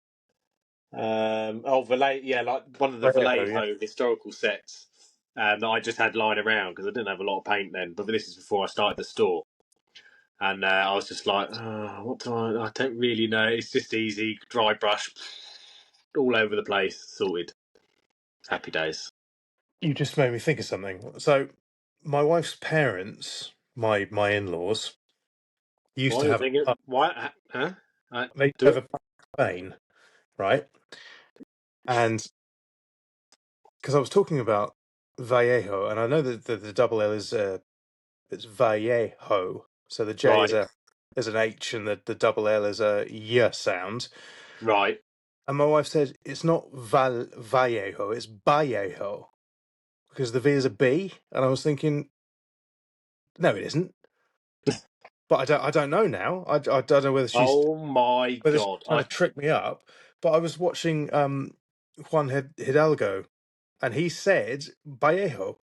Vallejo. Yeah, like one of the Vallejo historical sets that I just had lying around because I didn't have a lot of paint then. But this is before I started the store. And I was just like, what do I don't really know. It's just easy, dry brush, all over the place, sorted. Happy days. You just made me think of something. So, my wife's parents, my in-laws, used to have they have a plane, right? And because I was talking about Vallejo, and I know that the double L is it's Vallejo, so the J is an H and the double L is a Y sound. Right. And my wife said it's not Vallejo, it's Vallejo, because the V is a B. And I was thinking, no, it isn't. But I don't know now. I don't know whether she's God, she's trying to trick me up. But I was watching Juan Hidalgo, and he said Vallejo.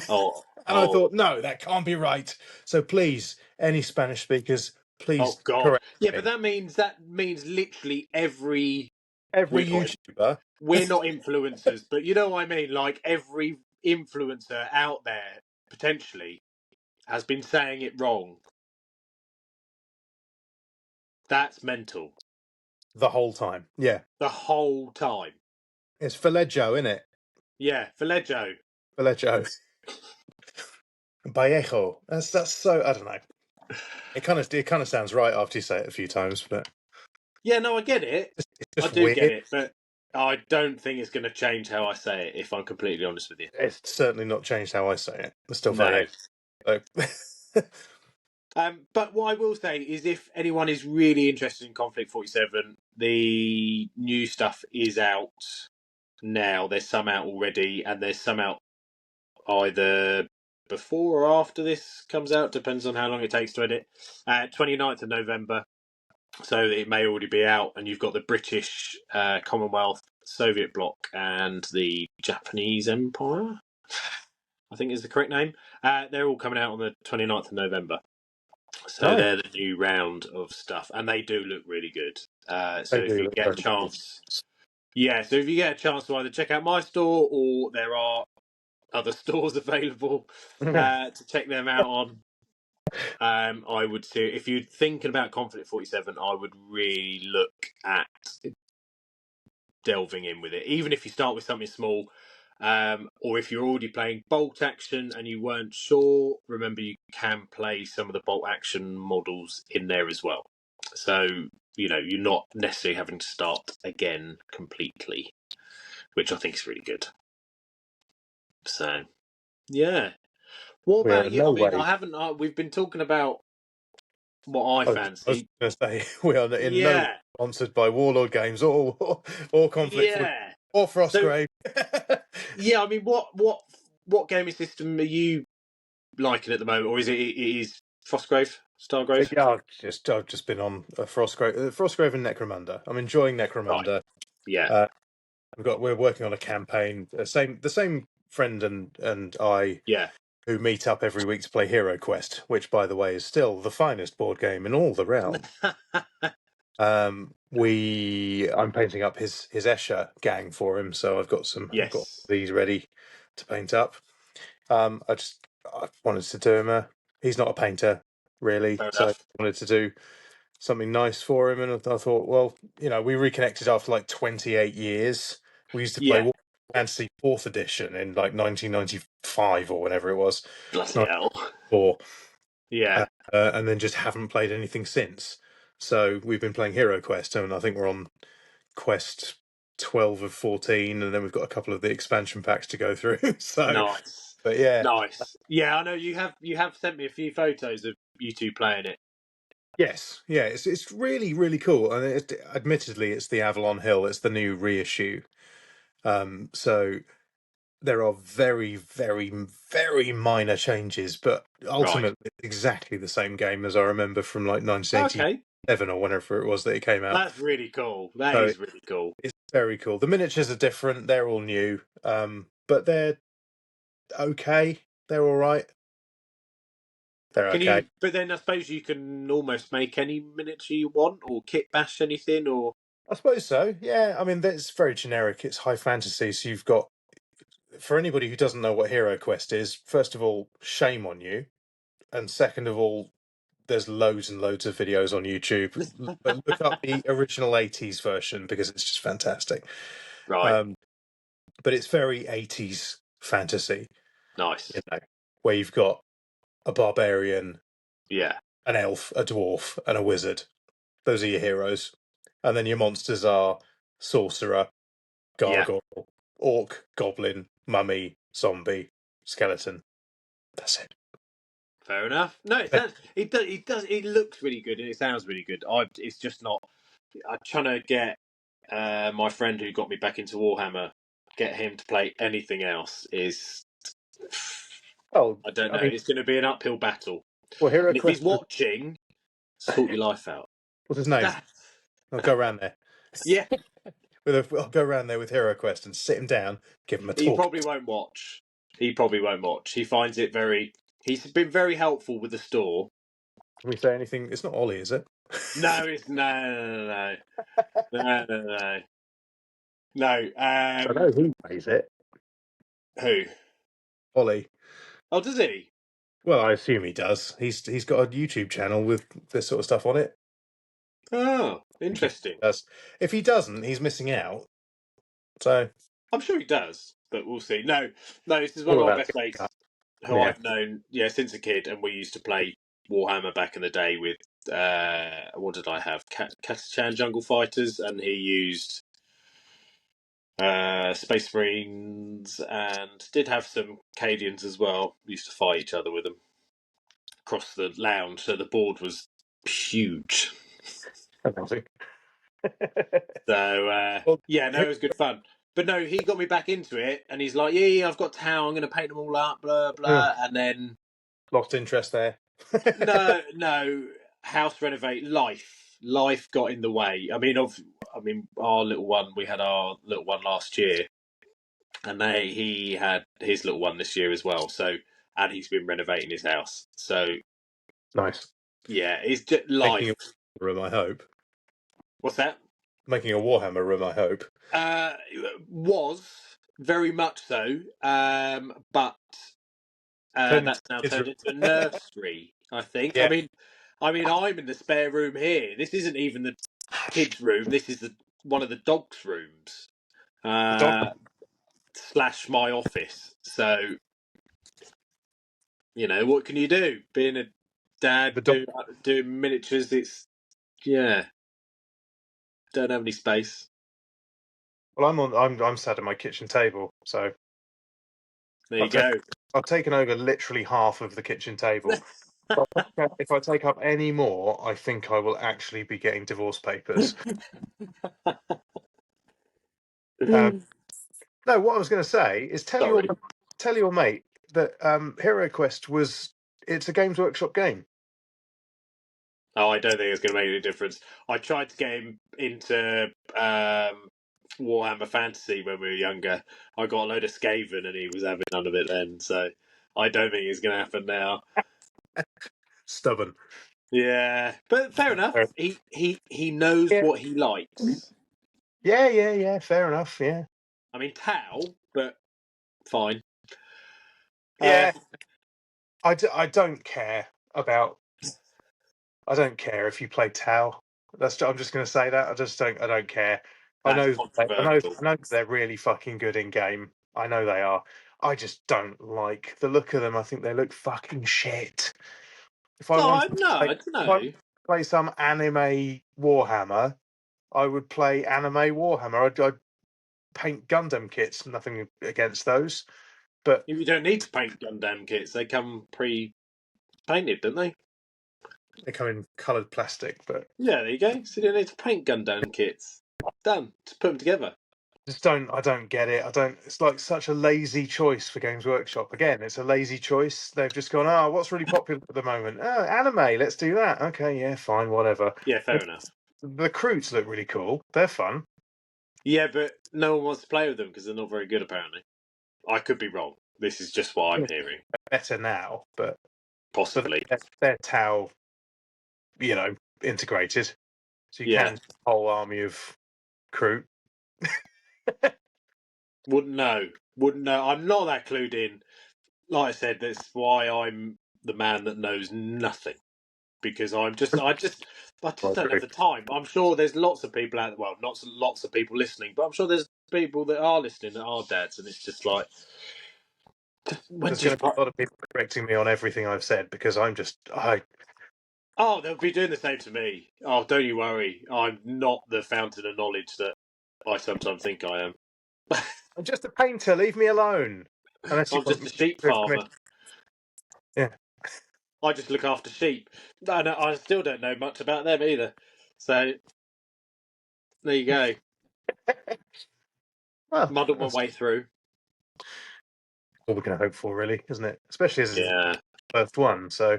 Oh, and I thought, no, that can't be right. So please, any Spanish speakers, please correct me. but that means literally every YouTuber. We're not influencers, but you know what I mean. Like every influencer out there potentially has been saying it wrong. That's mental. The whole time, yeah. The whole time. It's Vallejo, isn't it? Yeah, Vallejo. Vallejo. That's so. I don't know. It kind of sounds right after you say it a few times, but yeah, no, I get it. I do get it, but I don't think it's going to change how I say it. If I'm completely honest with you, it's certainly not changed how I say it. It's still Vallejo. But what I will say is, if anyone is really interested in Conflict 47, the new stuff is out now. There's some out already, and there's some out either before or after this comes out, depends on how long it takes to edit. 29th of November, so it may already be out, and you've got the British, Commonwealth, Soviet bloc, and the Japanese Empire, I think is the correct name. They're all coming out on the 29th of November. So they're the new round of stuff, and they do look really good. So if you get a chance, so if you get a chance to either check out my store or there are other stores available to check them out on, I would say if you're thinking about Conflict 47, I would really look at delving in with it, even if you start with something small. Or if you're already playing bolt action and you weren't sure, remember you can play some of the bolt action models in there as well. So, you're not necessarily having to start again completely, which I think is really good. So, yeah. What about you? I haven't. We've been talking about what I fancy. I was going to say we are in no way sponsored by Warlord Games or Conflict or Frostgrave. Yeah, I mean, what gaming system are you liking at the moment, or is it Frostgrave, Stargrave? Yeah, I've just been on a Frostgrave and Necromunda. I'm enjoying Necromunda. Right. Yeah. we're working on a campaign. The same friend and I Yeah. who meet up every week to play Hero Quest, which, by the way, is still the finest board game in all the realm. I'm painting up his Escher gang for him, so I've got Yes. these ready to paint up. I wanted to do him he's not a painter really, Fair so I enough. wanted to do something nice for him, and I thought, well, we reconnected after like 28 years. We used to play Yeah. Warhammer Fantasy 4th edition in like 1995 or whenever it was, Bloody hell. 94, Yeah. and then just haven't played anything since. So we've been playing Hero Quest, and I think we're on quest 12 of 14, and then we've got a couple of the expansion packs to go through. So, Nice. but yeah, Nice. Yeah, I know you have sent me a few photos of you two playing it. yes, yeah, it's really really cool, and admittedly it's the Avalon Hill, it's the new reissue. So there are very very very minor changes, but Right. ultimately it's exactly the same game as I remember from like 1987 Okay. or whenever it was that it came out. That's really cool. That So is really cool. it's very cool. The miniatures are different; they're all new, but they're okay. They're all right. They're Can okay. you but then I suppose you can almost make any miniature you want or kit bash anything or I suppose so. Yeah, I mean that's very generic. It's high fantasy, so you've got, for anybody who doesn't know what Hero Quest is, first of all, shame on you, and second of all, there's loads and loads of videos on YouTube. But look up the original '80s version because it's just fantastic. right. Um, but it's very '80s fantasy, Nice. where you've got a barbarian, Yeah. an elf, a dwarf, and a wizard. Those are your heroes, and then your monsters are sorcerer, Yeah. gargoyle, orc, goblin, mummy, zombie, skeleton. That's it. Fair enough. No, it looks really good and it sounds really good. It's just not I'm trying to get my friend who got me back into Warhammer, get him to play anything else is Oh, I don't I know. mean, It's going to be an uphill battle. well, Hero And if he's Quest was, watching, sort your life out. what's his name? I'll go around there. Yeah, I'll go around there with Hero Quest and sit him down, give him a he talk. probably won't watch. He probably won't watch. He finds it very. He's been very helpful with the store. Can we say anything? It's not Ollie, is it? No, it's no. No. I know who plays it. Who? Ollie. Oh, does he? Well, I assume he does. He's got a YouTube channel with this sort of stuff on it. Oh, I think he interesting. does. If he doesn't, he's missing out. So I'm sure he does, but we'll see. No, this is one all of of my that. best mates who Yeah, I've known, since a kid, and we used to play Warhammer back in the day with. What did I have? Catan Jungle Fighters, and he used Space Marines, and did have some Cadians as well. We used to fight each other with them across the lounge, so the board was huge. fantastic. So Well, no, it was good fun. But no, he got me back into it, and he's like, "Yeah, I've got town. I'm going to paint them all up, blah blah." And then lost interest there. no, house renovate, life got in the way. I mean, our little one. We had our little one last year, and he had his little one this year as well. So, and he's been renovating his house. So, Nice. yeah, it's just Making life. a room, I hope. What's that? Making a Warhammer room, I hope. Uh, was very much so, but Turn into that's now kids' room. turned into a nursery. I think. Yeah, I'm in the spare room here. This isn't even the kids' room. This is one of the dogs' rooms the dog. slash my office. So what can you do? Being a dad The dog. doing miniatures, it's don't have any space. Well, I'm sat at my kitchen table, so There you I've go. taken I've taken over literally half of the kitchen table. If I take up any more, I think I will actually be getting divorce papers. Um, no, what I was going to say is Sorry. tell your mate that Hero Quest it's a Games Workshop game. Oh, I don't think it's going to make any difference. I tried to get him into Warhammer Fantasy when we were younger. I got a load of Skaven and he was having none of it then. So I don't think it's going to happen now. Stubborn. Yeah, but fair enough. He knows Yeah. what he likes. Yeah. Fair enough. Yeah. I mean, Tau, but fine. Yeah. I don't care about. I don't care if you play Tau. I'm just going to say that. I don't care. That's controversial. I know they're really fucking good in game. I know they are. I just don't like the look of them. I think they look fucking shit. If I wanted to No, play, I don't if I know. play some anime Warhammer, I would play anime Warhammer. I'd paint Gundam kits. Nothing against those, but You don't need to paint Gundam kits. They come pre-painted, don't they? they come in coloured plastic. But Yeah, there you go. So you don't need to paint Gundam kits. Done. Just put them together. I don't get it. I don't. It's like such a lazy choice for Games Workshop. Again, it's a lazy choice. They've just gone, oh, what's really popular at the moment? Oh, anime. Let's do that. Okay, yeah, fine, whatever. Yeah, fair enough. The Croots look really cool. They're fun. Yeah, but no one wants to play with them because they're not very good, apparently. I could be wrong. This is just what I'm hearing. Better now, but Possibly. they're Tau, integrated. So you Yeah. can a whole army of Kroot. Wouldn't know. Wouldn't know. I'm not that clued in. Like I said, that's why I'm the man that knows nothing. Because I just don't have the time. I'm sure there's lots of people out. Well, not lots of people listening, but I'm sure there's people that are listening that are dads, and it's just like There's going to be a lot of people correcting me on everything I've said because Oh, they'll be doing the same to me. Oh, don't you worry. I'm not the fountain of knowledge that I sometimes think I am. I'm just a painter. Leave me alone. Unless you I'm want just me a sheep to farmer. Yeah. I just look after sheep. And I still don't know much about them either. So there you go. Well, Muddle my that's way through. all we can hope for, really, isn't it? Especially as it's Yeah. the first one. So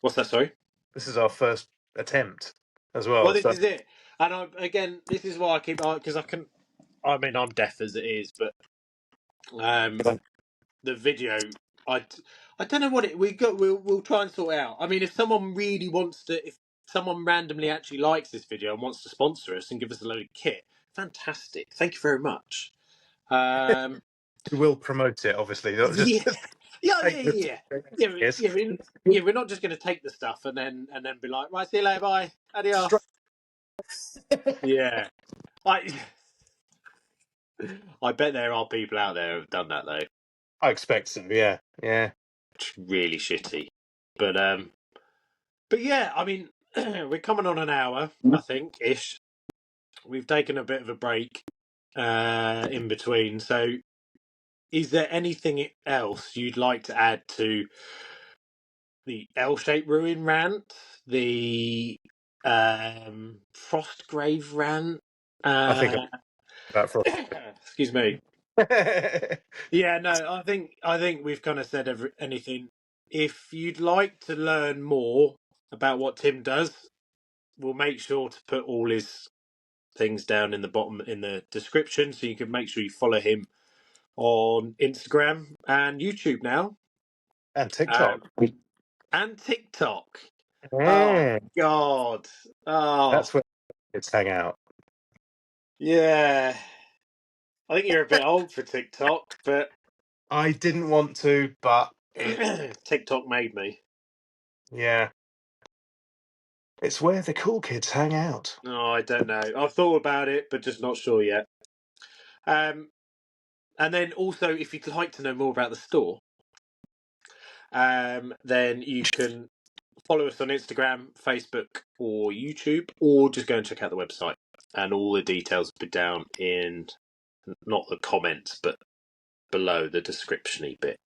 What's that? Sorry. this is our first attempt as well. Well, this So is it. And again, this is why I keep because I can. I mean, I'm deaf as it is, but the video, I, I don't know what it. We'll try and sort it out. I mean, if someone really wants to, if someone randomly actually likes this video and wants to sponsor us and give us a load of kit, fantastic. Thank you very much. we will promote it, obviously. Not Yeah, just yeah, take yeah, the yeah. Yeah, we're not just going to take the stuff and then be like, right, see you later, bye, adios. Yeah, I I bet there are people out there who've done that though. I expect so. Yeah. It's really shitty, but yeah, I mean, we're coming on an hour, I think, ish. We've taken a bit of a break in between. So, is there anything else you'd like to add to the L-shaped ruin rant, the Frostgrave rant? I think about Frost. Excuse me. Yeah, no, I think we've kind of said anything. If you'd like to learn more about what Tim does, we'll make sure to put all his things down in the bottom in the description, so you can make sure you follow him on Instagram and YouTube now, And TikTok. and TikTok. Oh Yeah. God! Oh That's where kids hang out. yeah. I think you're a bit old for TikTok, but I didn't want to, but TikTok made me. yeah. It's where the cool kids hang out. No, I don't know. I've thought about it, but just not sure yet. And then also, if you'd like to know more about the store, then you can follow us on Instagram, Facebook, or YouTube, or just go and check out the website. And all the details will be down in not the comments, but below the description-y bit.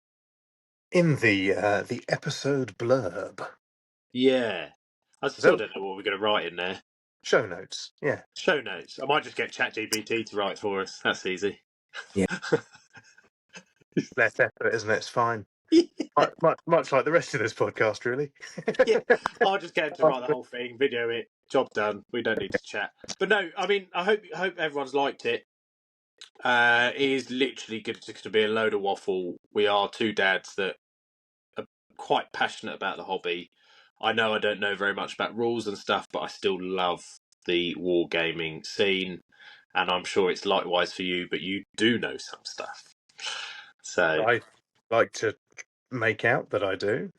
In the episode blurb. Yeah. I still don't know what we're going to write in there. Show notes. Yeah. Show notes. I might just get ChatGPT to write for us. That's easy. Yeah. Less effort, isn't it? It's fine. Yeah. Much like the rest of this podcast, really. Yeah. I'll just get him to write the whole thing, video it, job done. We don't need to chat. But no, I mean, I hope everyone's liked it. It is literally going to be a load of waffle. We are two dads that are quite passionate about the hobby. I know I don't know very much about rules and stuff, but I still love the wargaming scene, and I'm sure it's likewise for you. But you do know some stuff, so I like to make out that I do.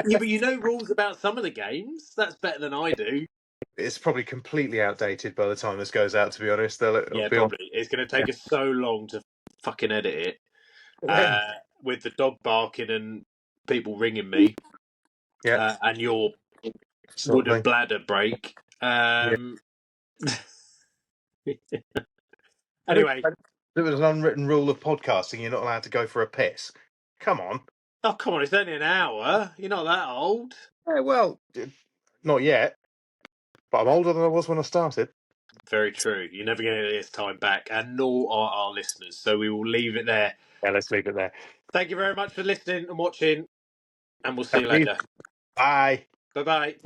yeah, but you know rules about some of the games. That's better than I do. It's probably completely outdated by the time this goes out, to be honest. It'll Yeah, be on. probably. It's going to take us so long to fucking edit it. With the dog barking and people ringing me, Yeah, and your sort of wooden thing. bladder break. Yeah. Anyway, There was an unwritten rule of podcasting: you're not allowed to go for a piss. Come on. oh come on, it's only an hour. You're not that old. Yeah, well, not yet, but I'm older than I was when I started. Very true. You're never going to get this time back, and nor are our listeners. So we will leave it there. Yeah, let's leave it there. Thank you very much for listening and watching, and we'll see you later. Bye. Bye bye.